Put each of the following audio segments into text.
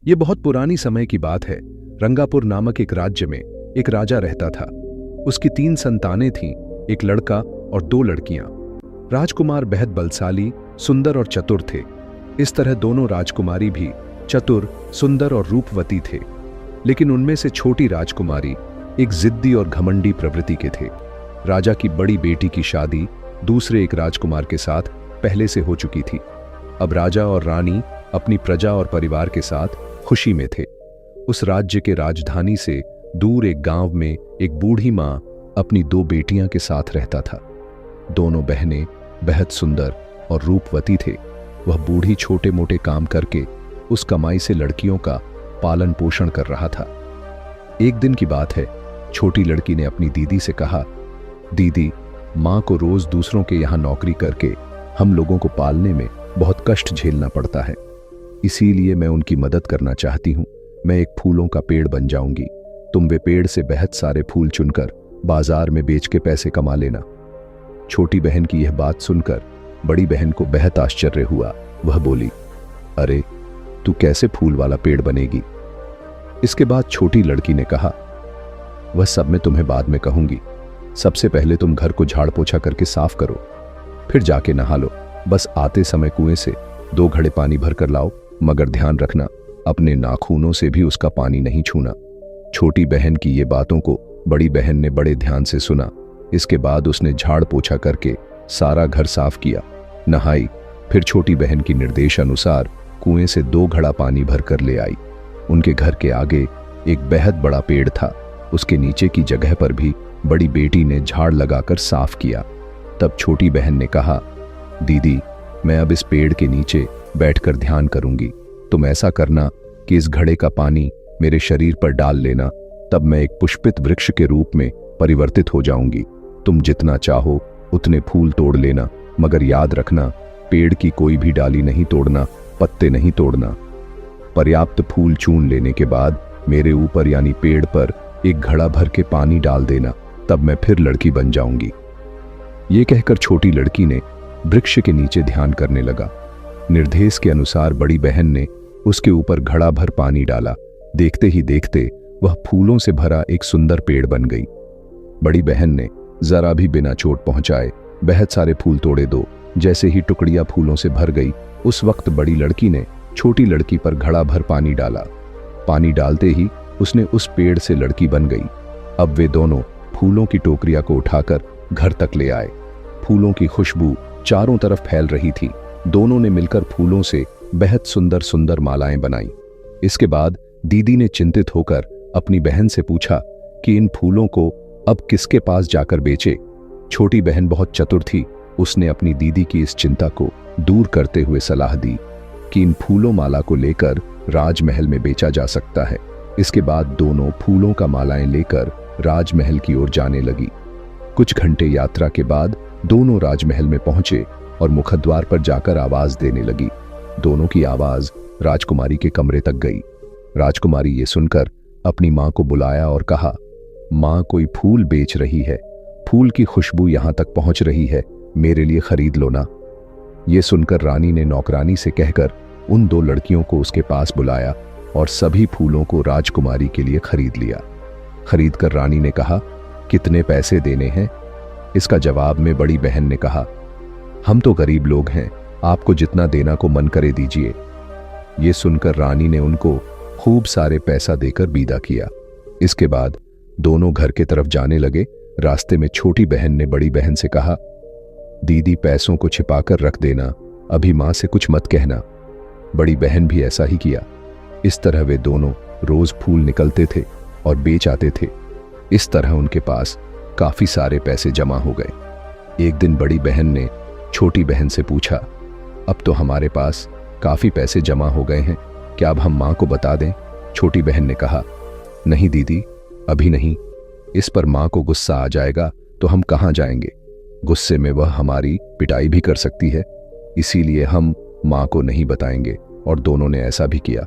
ये बहुत पुरानी समय की बात है। रंगापुर नामक एक राज्य में एक राजा रहता था। उसकी 3 संतानें थीं, एक लड़का और 2 लड़कियां। राजकुमार बेहद बलशाली, सुंदर और चतुर थे। इस तरह दोनों राजकुमारी भी चतुर, सुंदर और रूपवती थे। लेकिन उनमें से छोटी राजकुमारी एक जिद्दी और घमंडी प्रवृत्ति के थे। राजा की बड़ी बेटी की शादी दूसरे एक राजकुमार के साथ पहले से हो चुकी थी। अब राजा और रानी अपनी प्रजा और परिवार के साथ खुशी में थे। उस राज्य के राजधानी से दूर एक गांव में एक बूढ़ी मां अपनी 2 बेटियां के साथ रहता था। दोनों बहनें बेहद सुंदर और रूपवती थे। वह बूढ़ी छोटे मोटे काम करके उस कमाई से लड़कियों का पालन पोषण कर रहा था। एक दिन की बात है, छोटी लड़की ने अपनी दीदी से कहा, दीदी, मां को रोज दूसरों के यहां नौकरी करके हम लोगों को पालने में बहुत कष्ट झेलना पड़ता है। इसीलिए मैं उनकी मदद करना चाहती हूं। मैं एक फूलों का पेड़ बन जाऊंगी। तुम वे पेड़ से बेहद सारे फूल चुनकर बाजार में बेच के पैसे कमा लेना। छोटी बहन की यह बात सुनकर बड़ी बहन को बेहद आश्चर्य हुआ। वह बोली, अरे, तू कैसे फूल वाला पेड़ बनेगी? इसके बाद छोटी लड़की ने कहा, वह सब मैं तुम्हें बाद में कहूंगी। सबसे पहले तुम घर को झाड़ पोछा करके साफ करो, फिर जाके नहा लो। बस आते समय कुएं से 2 घड़े पानी भर कर लाओ, मगर ध्यान रखना अपने नाखूनों से भी उसका पानी नहीं छूना। छोटी बहन की ये बातों को बड़ी बहन ने बड़े ध्यान से सुना। इसके बाद उसने झाड़ पोछा करके सारा घर साफ किया, नहाई, फिर छोटी बहन की निर्देश अनुसार कुएं से 2 घड़ा पानी भर कर ले आई। उनके घर के आगे एक बेहद बड़ा पेड़ था। उसके नीचे की जगह पर भी बड़ी बेटी ने झाड़ लगाकर साफ किया। तब छोटी बहन ने कहा, दीदी, मैं अब इस पेड़ के नीचे बैठकर ध्यान करूंगी। तुम ऐसा करना कि इस घड़े का पानी मेरे शरीर पर डाल लेना, तब मैं एक पुष्पित वृक्ष के रूप में परिवर्तित हो जाऊंगी। तुम जितना चाहो उतने फूल तोड़ लेना, मगर याद रखना पेड़ की कोई भी डाली नहीं तोड़ना, पत्ते नहीं तोड़ना। पर्याप्त फूल चून लेने के बाद मेरे ऊपर यानी पेड़ पर एक घड़ा भर के पानी डाल देना, तब मैं फिर लड़की बन जाऊंगी। ये कहकर छोटी लड़की ने वृक्ष के नीचे ध्यान करने लगा। निर्देश के अनुसार बड़ी बहन ने उसके ऊपर घड़ा भर पानी डाला। देखते ही देखते वह फूलों से भरा एक सुंदर पेड़ बन गई। बड़ी बहन ने जरा भी बिना चोट पहुंचाए बेहद सारे फूल तोड़े। जैसे ही टुकड़ियां फूलों से भर गई, उस वक्त बड़ी लड़की ने छोटी लड़की पर घड़ा भर पानी डाला। पानी डालते ही उसने उस पेड़ से लड़की बन गई। अब वे दोनों फूलों की टोकरियां को उठाकर घर तक ले आए। फूलों की खुशबू चारों तरफ फैल रही थी। दोनों ने मिलकर फूलों से बेहद सुंदर सुंदर मालाएं बनाई। इसके बाद दीदी ने चिंतित होकर अपनी बहन से पूछा कि इन फूलों को अब किसके पास जाकर बेचे। छोटी बहन बहुत चतुर थी। उसने अपनी दीदी की इस चिंता को दूर करते हुए सलाह दी कि इन फूलों माला को लेकर राजमहल में बेचा जा सकता है। इसके बाद दोनों फूलों का मालाएं लेकर राजमहल की ओर जाने लगी। कुछ घंटे यात्रा के बाद दोनों राजमहल में पहुंचे और मुखद्वार पर जाकर आवाज देने लगी। दोनों की आवाज राजकुमारी के कमरे तक गई। राजकुमारी ये सुनकर अपनी मां को बुलाया और कहा, मां, कोई फूल बेच रही है। फूल की खुशबू यहां तक पहुंच रही है, मेरे लिए खरीद लो ना। ये सुनकर रानी ने नौकरानी से कहकर उन 2 लड़कियों को उसके पास बुलाया और सभी फूलों को राजकुमारी के लिए खरीद लिया। खरीद कर रानी ने कहा, कितने पैसे देने हैं? इसका जवाब में बड़ी बहन ने कहा, हम तो गरीब लोग हैं, आपको जितना देना को मन करे दीजिए। ये सुनकर रानी ने उनको खूब सारे पैसा देकर विदा किया। इसके बाद दोनों घर के तरफ जाने लगे। रास्ते में छोटी बहन ने बड़ी बहन से कहा, दीदी, पैसों को छिपाकर रख देना, अभी मां से कुछ मत कहना। बड़ी बहन भी ऐसा ही किया। इस तरह वे दोनों रोज फूल निकलते थे और बेच आते थे। इस तरह उनके पास काफी सारे पैसे जमा हो गए। एक दिन बड़ी बहन ने छोटी बहन से पूछा, अब तो हमारे पास काफी पैसे जमा हो गए हैं, क्या अब हम मां को बता दें? छोटी बहन ने कहा, नहीं दीदी, अभी नहीं। इस पर मां को गुस्सा आ जाएगा तो हम कहां जाएंगे? गुस्से में वह हमारी पिटाई भी कर सकती है, इसीलिए हम मां को नहीं बताएंगे। और दोनों ने ऐसा भी किया।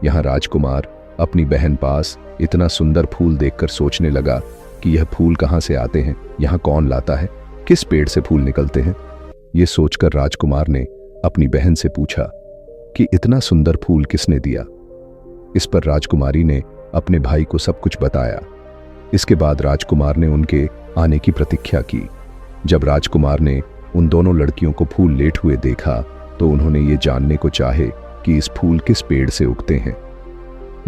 यहाँ राजकुमार अपनी बहन पास इतना सुंदर फूल देखकर सोचने लगा कि यह फूल कहाँ से आते हैं, यहाँ कौन लाता है, किस पेड़ से फूल निकलते हैं। ये सोचकर राजकुमार ने अपनी बहन से पूछा कि इतना सुंदर फूल किसने दिया। इस पर राजकुमारी ने अपने भाई को सब कुछ बताया। इसके बाद राजकुमार ने उनके आने की प्रतीक्षा की। जब राजकुमार ने उन दोनों लड़कियों को फूल लेट हुए देखा तो उन्होंने ये जानने को चाहे कि इस फूल किस पेड़ से उगते हैं।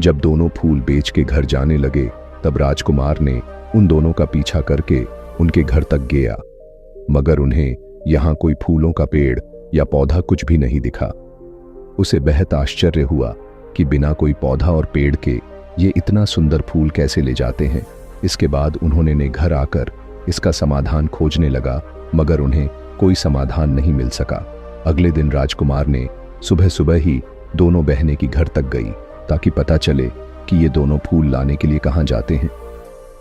जब दोनों फूल बेच के घर जाने लगे तब राजकुमार ने उन दोनों का पीछा करके उनके घर तक गया, मगर उन्हें यहाँ कोई फूलों का पेड़ या पौधा कुछ भी नहीं दिखा। उसे बेहद आश्चर्य हुआ कि बिना कोई पौधा और पेड़ के ये इतना सुंदर फूल कैसे ले जाते हैं। इसके बाद उन्होंने घर आकर इसका समाधान खोजने लगा, मगर उन्हें कोई समाधान नहीं मिल सका। अगले दिन राजकुमार ने सुबह सुबह ही दोनों बहनें की घर तक गई ताकि पता चले कि ये दोनों फूल लाने के लिए कहाँ जाते हैं।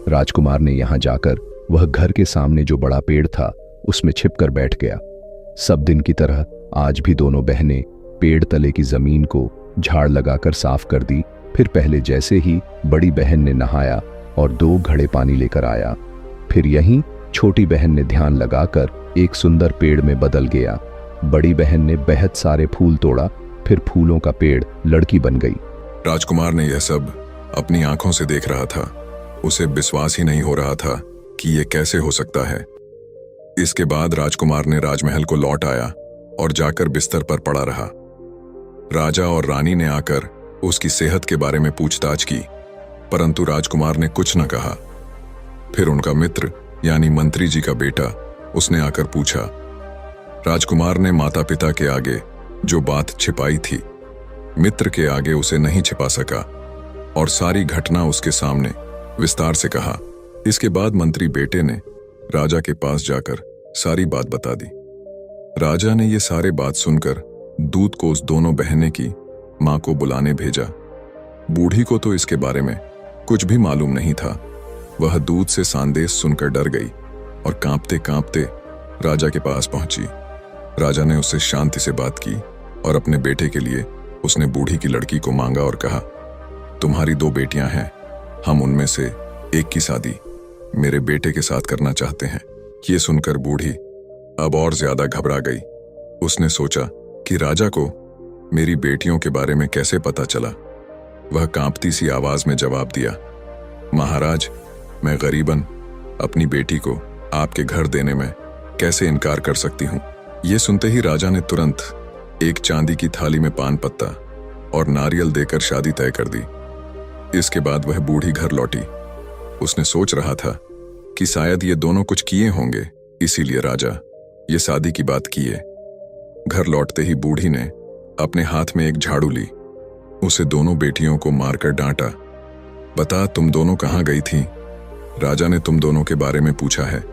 राजकुमार ने यहाँ जाकर वह घर के सामने जो बड़ा पेड़ था उसमें छिपकर बैठ गया। सब दिन की तरह आज भी दोनों बहनें पेड़ तले की जमीन को झाड़ लगाकर साफ कर दी। फिर पहले जैसे ही बड़ी बहन ने नहाया और 2 घड़े पानी लेकर आया। फिर यहीं छोटी बहन ने ध्यान लगाकर एक सुंदर पेड़ में बदल गया। बड़ी बहन ने बेहद सारे फूल तोड़ा, फिर फूलों का पेड़ लड़की बन गई। राजकुमार ने यह सब अपनी आंखों से देख रहा था। उसे विश्वास ही नहीं हो रहा था कि यह कैसे हो सकता है। इसके बाद राजकुमार ने राजमहल को लौट आया और जाकर बिस्तर पर पड़ा रहा। राजा और रानी ने आकर उसकी सेहत के बारे में पूछताछ की, परंतु राजकुमार ने कुछ न कहा। फिर उनका मित्र यानी मंत्री जी का बेटा उसने आकर पूछा। राजकुमार ने माता पिता के आगे जो बात छिपाई थी मित्र के आगे उसे नहीं छिपा सका और सारी घटना उसके सामने विस्तार से कहा। इसके बाद मंत्री बेटे ने राजा के पास जाकर सारी बात बता दी। राजा ने ये सारे बात सुनकर दूत को उस दोनों बहनें की मां को बुलाने भेजा। बूढ़ी को तो इसके बारे में कुछ भी मालूम नहीं था। वह दूत से संदेश सुनकर डर गई और कांपते कांपते राजा के पास पहुंची। राजा ने उससे शांति से बात की और अपने बेटे के लिए उसने बूढ़ी की लड़की को मांगा और कहा, तुम्हारी 2 बेटियां हैं, हम उनमें से एक की शादी मेरे बेटे के साथ करना चाहते हैं। ये सुनकर बूढ़ी अब और ज्यादा घबरा गई। उसने सोचा कि राजा को मेरी बेटियों के बारे में कैसे पता चला। वह कांपती सी आवाज में जवाब दिया, महाराज, मैं गरीबन अपनी बेटी को आपके घर देने में कैसे इनकार कर सकती हूं। यह सुनते ही राजा ने तुरंत एक चांदी की थाली में पान पत्ता और नारियल देकर शादी तय कर दी। इसके बाद वह बूढ़ी घर लौटी। उसने सोच रहा था कि शायद ये दोनों कुछ किए होंगे, इसीलिए राजा ये शादी की बात किए। घर लौटते ही बूढ़ी ने अपने हाथ में एक झाड़ू ली। उसे दोनों बेटियों को मारकर डांटा। बता, तुम दोनों कहाँ गई थी? राजा ने तुम दोनों के बारे में पूछा है।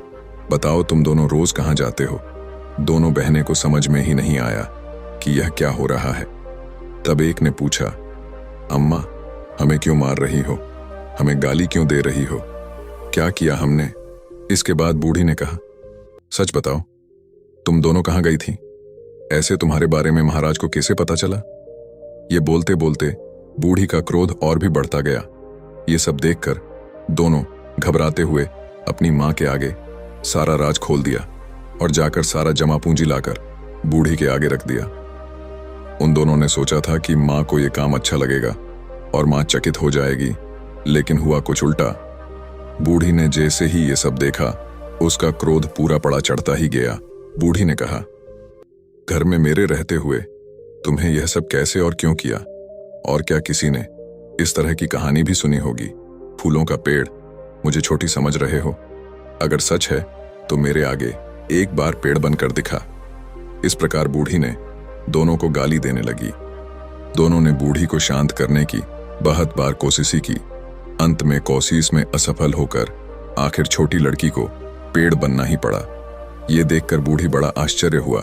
बताओ, तुम दोनों रोज कहाँ जाते हो? दोनों बहनें को समझ में ही नहीं आया कि यह क्या हो रहा है। तब एक ने पूछा, अम्मा, हमें क्यों मार रही हो? हमें गाली क्यों दे रही हो? क्या किया हमने? इसके बाद बूढ़ी ने कहा, सच बताओ, तुम दोनों कहाँ गई थी? ऐसे तुम्हारे बारे में महाराज को कैसे पता चला? ये बोलते बोलते बूढ़ी का क्रोध और भी बढ़ता गया। ये सब देखकर दोनों घबराते हुए अपनी मां के आगे सारा राज खोल दिया और जाकर सारा जमा पूंजी लाकर बूढ़ी के आगे रख दिया। उन दोनों ने सोचा था कि मां को यह काम अच्छा लगेगा और मां चकित हो जाएगी, लेकिन हुआ कुछ उल्टा। बूढ़ी ने जैसे ही ये सब देखा, उसका क्रोध पूरा पड़ा चढ़ता ही गया। बूढ़ी ने कहा, घर में मेरे रहते हुए तुम्हें यह सब कैसे और क्यों किया? और क्या किसी ने इस तरह की कहानी भी सुनी होगी? फूलों का पेड़ मुझे छोटी समझ रहे हो? अगर सच है तो मेरे आगे एक बार पेड़ बनकर दिखा। इस प्रकार बूढ़ी ने दोनों को गाली देने लगी। दोनों ने बूढ़ी को शांत करने की बहुत बार कोशिश की। अंत में कोशिश में असफल होकर आखिर छोटी लड़की को पेड़ बनना ही पड़ा। ये देखकर बूढ़ी बड़ा आश्चर्य हुआ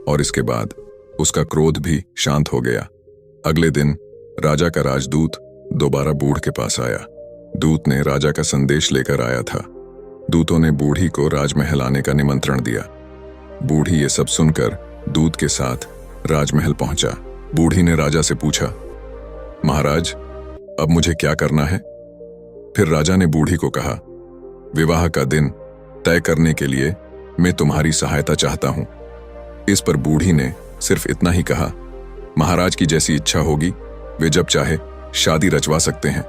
और इसके बाद उसका क्रोध भी शांत हो गया। अगले दिन राजा का राजदूत दोबारा बूढ़ के पास आया। दूत ने राजा का संदेश लेकर आया था। दूतों ने बूढ़ी को राजमहल आने का निमंत्रण दिया। बूढ़ी ये सब सुनकर दूत के साथ राजमहल पहुंचा। बूढ़ी ने राजा से पूछा, महाराज, अब मुझे क्या करना है? फिर राजा ने बूढ़ी को कहा, विवाह का दिन तय करने के लिए मैं तुम्हारी सहायता चाहता हूं। इस पर बूढ़ी ने सिर्फ इतना ही कहा, महाराज की जैसी इच्छा होगी, वे जब चाहे शादी रचवा सकते हैं।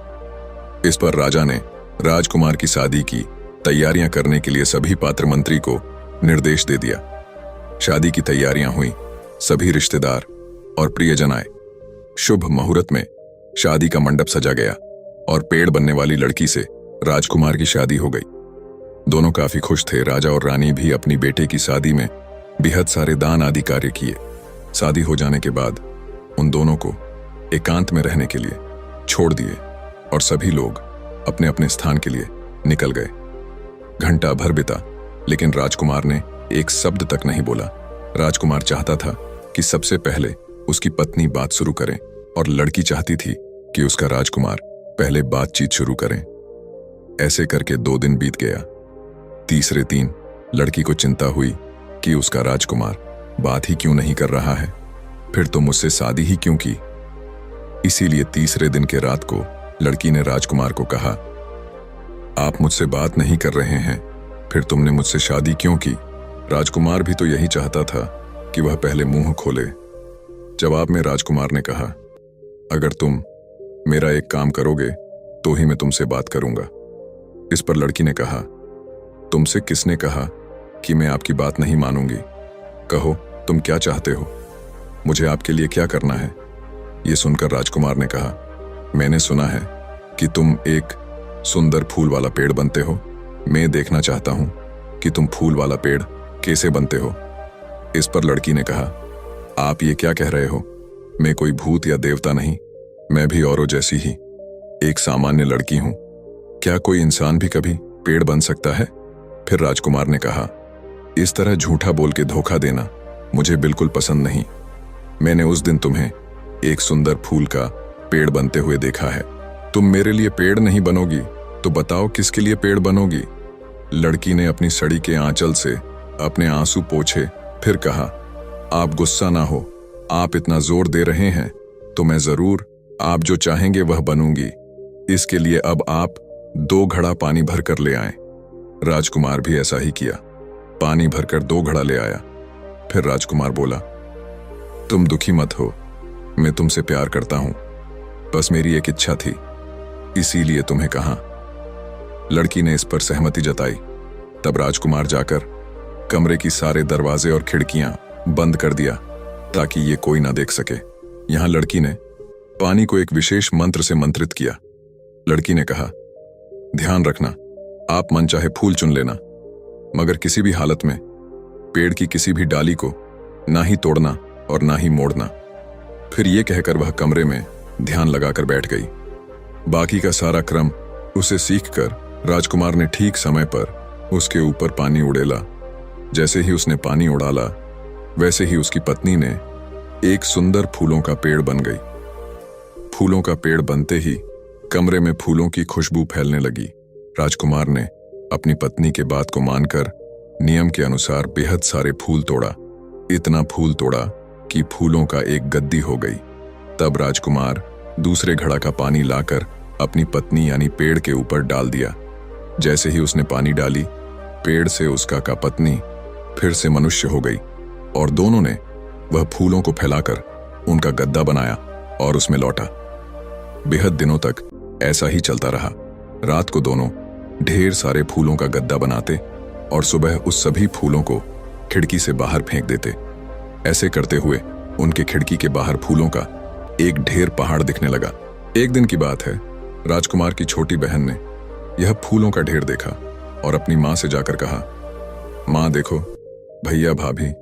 इस पर राजा ने राजकुमार की शादी की तैयारियां करने के लिए सभी पात्र मंत्री को निर्देश दे दिया। शादी की तैयारियां हुई, सभी रिश्तेदार और प्रियजन आए। शुभ मुहूर्त में शादी का मंडप सजा गया और पेड़ बनने वाली लड़की से राजकुमार की शादी हो गई। दोनों काफी खुश थे। राजा और रानी भी अपनी बेटे की शादी में बेहद सारे दान आदि कार्य किए। शादी हो जाने के बाद उन दोनों को एकांत में रहने के लिए छोड़ दिए और सभी लोग अपने अपने स्थान के लिए निकल गए। घंटा भर बीता, लेकिन राजकुमार ने एक शब्द तक नहीं बोला। राजकुमार चाहता था कि सबसे पहले उसकी पत्नी बात शुरू करें और लड़की चाहती थी कि उसका राजकुमार पहले बातचीत शुरू करें। ऐसे करके 2 दिन बीत गया। तीसरे दिन लड़की को चिंता हुई कि उसका राजकुमार बात ही क्यों नहीं कर रहा है, फिर तो मुझसे शादी ही क्यों की। इसीलिए तीसरे दिन के रात को लड़की ने राजकुमार को कहा, आप मुझसे बात नहीं कर रहे हैं, फिर तुमने मुझसे शादी क्यों की? राजकुमार भी तो यही चाहता था कि वह पहले मुंह खोले। जवाब में राजकुमार ने कहा, अगर तुम मेरा एक काम करोगे तो ही मैं तुमसे बात करूंगा। इस पर लड़की ने कहा, तुमसे किसने कहा कि मैं आपकी बात नहीं मानूंगी? कहो तुम क्या चाहते हो, मुझे आपके लिए क्या करना है? ये सुनकर राजकुमार ने कहा, मैंने सुना है कि तुम एक सुंदर फूल वाला पेड़ बनते हो। मैं देखना चाहता हूं कि तुम फूल वाला पेड़ कैसे बनते हो। इस पर लड़की ने कहा, आप ये क्या कह रहे हो? मैं कोई भूत या देवता नहीं, मैं भी औरों जैसी ही एक सामान्य लड़की हूं। क्या कोई इंसान भी कभी पेड़ बन सकता है? फिर राजकुमार ने कहा, इस तरह झूठा बोल के धोखा देना मुझे बिल्कुल पसंद नहीं। मैंने उस दिन तुम्हें एक सुंदर फूल का पेड़ बनते हुए देखा है। तुम मेरे लिए पेड़ नहीं बनोगी तो बताओ किसके लिए पेड़ बनोगी? लड़की ने अपनी सड़ी के आंचल से अपने आंसू पोंछे, फिर कहा, आप गुस्सा ना हो, आप इतना जोर दे रहे हैं तो मैं जरूर आप जो चाहेंगे वह बनूंगी। इसके लिए अब आप 2 घड़ा पानी भरकर ले आए। राजकुमार भी ऐसा ही किया, पानी भरकर 2 घड़ा ले आया। फिर राजकुमार बोला, तुम दुखी मत हो, मैं तुमसे प्यार करता हूं, बस मेरी एक इच्छा थी, इसीलिए तुम्हें कहा। लड़की ने इस पर सहमति जताई। तब राजकुमार जाकर कमरे की सारे दरवाजे और खिड़कियां बंद कर दिया ताकि ये कोई ना देख सके। यहां लड़की ने पानी को एक विशेष मंत्र से मंत्रित किया। लड़की ने कहा, ध्यान रखना, आप मनचाहे फूल चुन लेना, मगर किसी भी हालत में पेड़ की किसी भी डाली को ना ही तोड़ना और ना ही मोड़ना। फिर ये कहकर वह कमरे में ध्यान लगाकर बैठ गई। बाकी का सारा क्रम उसे सीखकर राजकुमार ने ठीक समय पर उसके ऊपर पानी उड़ेला। जैसे ही उसने पानी उड़ाला, वैसे ही उसकी पत्नी ने एक सुंदर फूलों का पेड़ बन गई। फूलों का पेड़ बनते ही कमरे में फूलों की खुशबू फैलने लगी। राजकुमार ने अपनी पत्नी के बात को मानकर नियम के अनुसार बेहद सारे फूल तोड़ा। इतना फूल तोड़ा कि फूलों का एक गद्दी हो गई। तब राजकुमार दूसरे घड़ा का पानी लाकर अपनी पत्नी यानी पेड़ के ऊपर डाल दिया। जैसे ही उसने पानी डाली, पेड़ से उसका का पत्नी फिर से मनुष्य हो गई और दोनों ने वह फूलों को फैलाकर उनका गद्दा बनाया और उसमें लौटा। बेहद दिनों तक ऐसा ही चलता रहा। रात को दोनों ढेर सारे फूलों का गद्दा बनाते और सुबह उस सभी फूलों को खिड़की से बाहर फेंक देते। ऐसे करते हुए उनके खिड़की के बाहर फूलों का एक ढेर पहाड़ दिखने लगा। एक दिन की बात है, राजकुमार की छोटी बहन ने यह फूलों का ढेर देखा और अपनी माँ से जाकर कहा, माँ देखो, भैया भाभी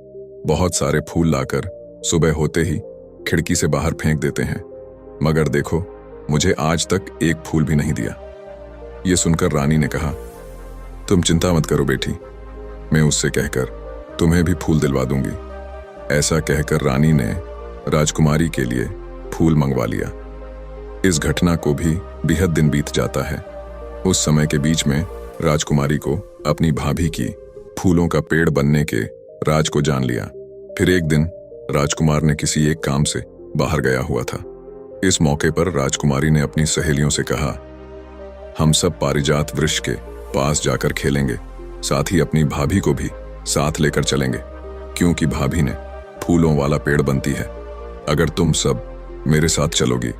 बहुत सारे फूल लाकर सुबह होते ही खिड़की से बाहर फेंक देते हैं, मगर देखो मुझे आज तक एक फूल भी नहीं दिया। ये सुनकर रानी ने कहा, तुम चिंता मत करो बेटी, मैं उससे कहकर तुम्हें भी फूल दिलवा दूंगी। ऐसा कहकर रानी ने राजकुमारी के लिए फूल मंगवा लिया। इस घटना को भी बेहद दिन बीत जाता है। उस समय के बीच में राजकुमारी को अपनी भाभी की फूलों का पेड़ बनने के राज को जान लिया। फिर एक दिन राजकुमार ने किसी एक काम से बाहर गया हुआ था। इस मौके पर राजकुमारी ने अपनी सहेलियों से कहा, हम सब पारिजात वृक्ष के पास जाकर खेलेंगे, साथ ही अपनी भाभी को भी साथ लेकर चलेंगे, क्योंकि भाभी ने फूलों वाला पेड़ बनती है। अगर तुम सब मेरे साथ चलोगी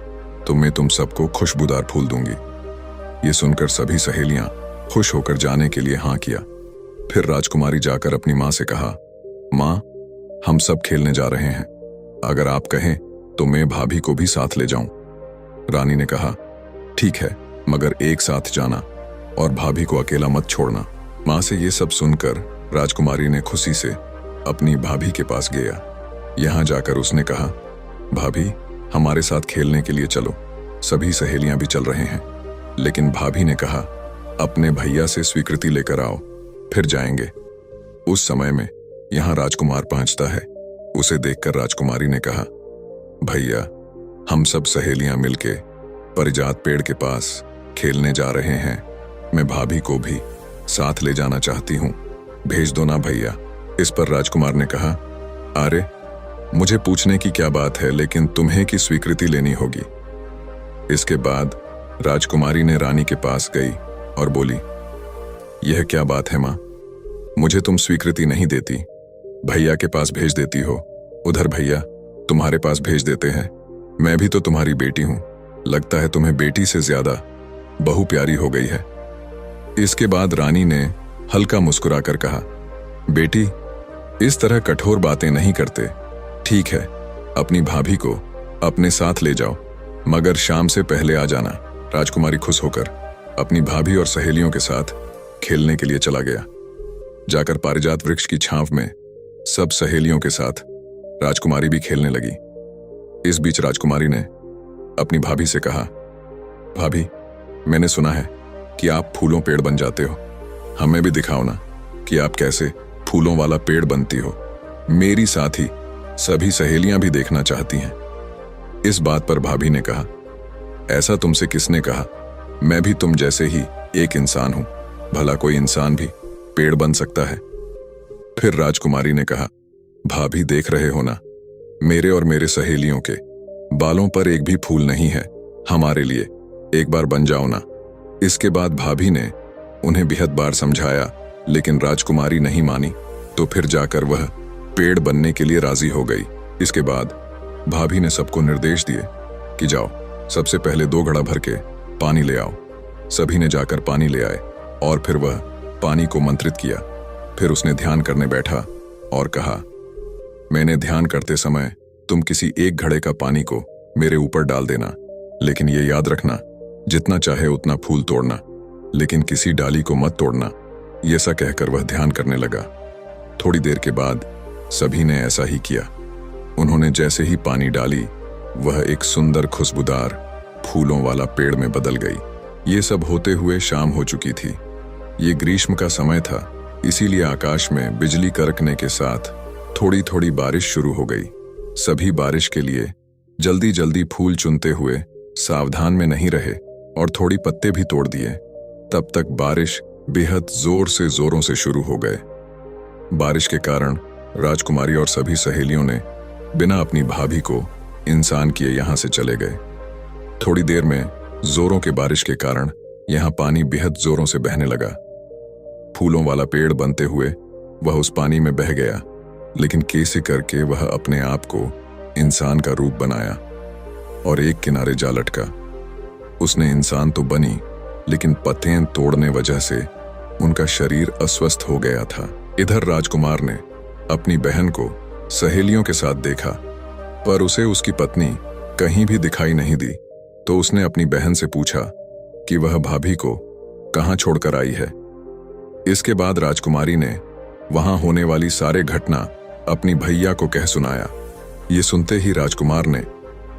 तो मैं तुम सबको खुशबूदार फूल दूंगी। ये सुनकर सभी सहेलियां खुश होकर जाने के लिए हाँ किया। फिर राजकुमारी जाकर अपनी माँ से कहा, माँ, हम सब खेलने जा रहे हैं, अगर आप कहें तो मैं भाभी को भी साथ ले जाऊं। रानी ने कहा, ठीक है, मगर एक साथ जाना और भाभी को अकेला मत छोड़ना। माँ से ये सब सुनकर राजकुमारी ने खुशी से अपनी भाभी के पास गया। यहाँ जाकर उसने कहा, भाभी, हमारे साथ खेलने के लिए चलो। सभी सहेलियां भी चल रहे हैं, लेकिन भाभी ने कहा, अपने भैया से स्वीकृति लेकर आओ, फिर जाएंगे। उस समय में यहाँ राजकुमार पहुंचता है। उसे देखकर राजकुमारी ने कहा, भैया, हम सब सहेलियां मिलके पारिजात पेड़ के पास खेलने जा रहे हैं। मैं भाभी को भी साथ ले जाना चाहती हूँ, भेज दो ना भैया। इस पर राजकुमार ने कहा, अरे, मुझे पूछने की क्या बात है, लेकिन तुम्हें की स्वीकृति लेनी होगी। इसके बाद राजकुमारी ने रानी के पास गई और बोली, यह क्या बात है माँ, मुझे तुम स्वीकृति नहीं देती, भैया के पास भेज देती हो। उधर भैया तुम्हारे पास भेज देते हैं। मैं भी तो तुम्हारी बेटी हूं, लगता है तुम्हें बेटी से ज्यादा बहू प्यारी हो गई है। इसके बाद रानी ने हल्का मुस्कुराकर कहा, बेटी, इस तरह कठोर बातें नहीं करते। ठीक है, अपनी भाभी को अपने साथ ले जाओ, मगर शाम से पहले आ जाना। राजकुमारी खुश होकर अपनी भाभी और सहेलियों के साथ खेलने के लिए चला गया। जाकर पारिजात वृक्ष की छांव में सब सहेलियों के साथ राजकुमारी भी खेलने लगी। इस बीच राजकुमारी ने अपनी भाभी से कहा, भाभी, मैंने सुना है कि आप फूलों पेड़ बन जाते हो, हमें भी दिखाओ ना कि आप कैसे फूलों वाला पेड़ बनती हो। मेरी साथ ही सभी सहेलियां भी देखना चाहती हैं। इस बात पर भाभी ने कहा, ऐसा तुमसे किसने कहा, मैं भी तुम जैसे ही एक इंसान हूं, भला कोई इंसान भी पेड़ बन सकता है। फिर राजकुमारी ने कहा, भाभी, देख रहे हो ना, मेरे और मेरे सहेलियों के बालों पर एक भी फूल नहीं है, हमारे लिए एक बार बन जाओ ना। इसके बाद भाभी ने उन्हें बेहद बार समझाया, लेकिन राजकुमारी नहीं मानी, तो फिर जाकर वह पेड़ बनने के लिए राजी हो गई। इसके बाद भाभी ने सबको निर्देश दिए कि जाओ, सबसे पहले 2 घड़ा भर के पानी ले आओ। सभी ने जाकर पानी ले आए और फिर वह पानी को मंत्रित किया। फिर उसने ध्यान करने बैठा और कहा, मैंने ध्यान करते समय तुम किसी एक घड़े का पानी को मेरे ऊपर डाल देना, लेकिन ये याद रखना, जितना चाहे उतना फूल तोड़ना, लेकिन किसी डाली को मत तोड़ना। ये सा कहकर वह ध्यान करने लगा। थोड़ी देर के बाद सभी ने ऐसा ही किया। उन्होंने जैसे ही पानी डाली, वह एक सुंदर खुशबूदार फूलों वाला पेड़ में बदल गई। ये सब होते हुए शाम हो चुकी थी। ये ग्रीष्म का समय था, इसीलिए आकाश में बिजली कड़कने के साथ थोड़ी थोड़ी बारिश शुरू हो गई। सभी बारिश के लिए जल्दी जल्दी फूल चुनते हुए सावधान में नहीं रहे और थोड़ी पत्ते भी तोड़ दिए। तब तक बारिश बेहद जोरों से शुरू हो गए। बारिश के कारण राजकुमारी और सभी सहेलियों ने बिना अपनी भाभी को इंसान किए यहाँ से चले गए। थोड़ी देर में जोरों के बारिश के कारण यहाँ पानी बेहद जोरों से बहने लगा। फूलों वाला पेड़ बनते हुए वह उस पानी में बह गया, लेकिन कैसे करके वह अपने आप को इंसान का रूप बनाया और एक किनारे जा लटका। उसने इंसान तो बनी, लेकिन पत्तें तोड़ने वजह से उनका शरीर अस्वस्थ हो गया था। इधर राजकुमार ने अपनी बहन को सहेलियों के साथ देखा, पर उसे उसकी पत्नी कहीं भी दिखाई नहीं दी। तो उसने अपनी बहन से पूछा कि वह भाभी को कहाँ छोड़कर आई है। इसके बाद राजकुमारी ने वहां होने वाली सारे घटना अपनी भैया को कह सुनाया। ये सुनते ही राजकुमार ने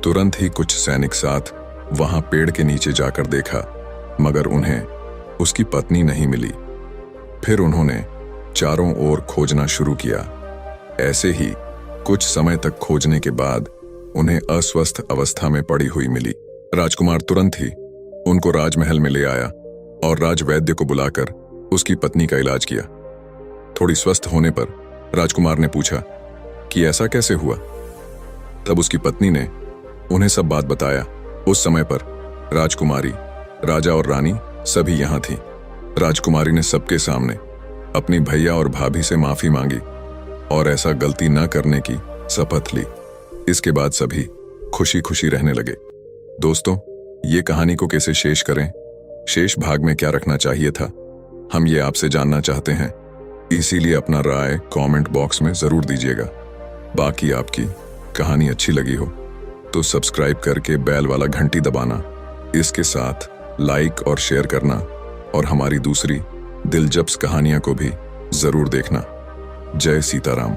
तुरंत ही कुछ सैनिक साथ वहां पेड़ के नीचे जाकर देखा, मगर उन्हें उसकी पत्नी नहीं मिली। फिर उन्होंने चारों ओर खोजना शुरू किया। ऐसे ही कुछ समय तक खोजने के बाद उन्हें अस्वस्थ अवस्था में पड़ी हुई मिली। राजकुमार तुरंत ही उनको राजमहल में ले आया और राजवैद्य को बुलाकर उसकी पत्नी का इलाज किया। थोड़ी स्वस्थ होने पर राजकुमार ने पूछा कि ऐसा कैसे हुआ। तब उसकी पत्नी ने उन्हें सब बात बताया। उस समय पर राजकुमारी, राजा और रानी सभी यहाँ थी। राजकुमारी ने सबके सामने अपनी भैया और भाभी से माफी मांगी और ऐसा गलती न करने की शपथ ली। इसके बाद सभी खुशी खुशी रहने लगे। दोस्तों, ये कहानी को कैसे शेष करें, शेष भाग में क्या रखना चाहिए था, हम ये आपसे जानना चाहते हैं। इसीलिए अपना राय कमेंट बॉक्स में जरूर दीजिएगा। बाकी आपकी कहानी अच्छी लगी हो तो सब्सक्राइब करके बेल वाला घंटी दबाना, इसके साथ लाइक और शेयर करना और हमारी दूसरी दिलचस्प कहानियां को भी जरूर देखना। जय सीताराम।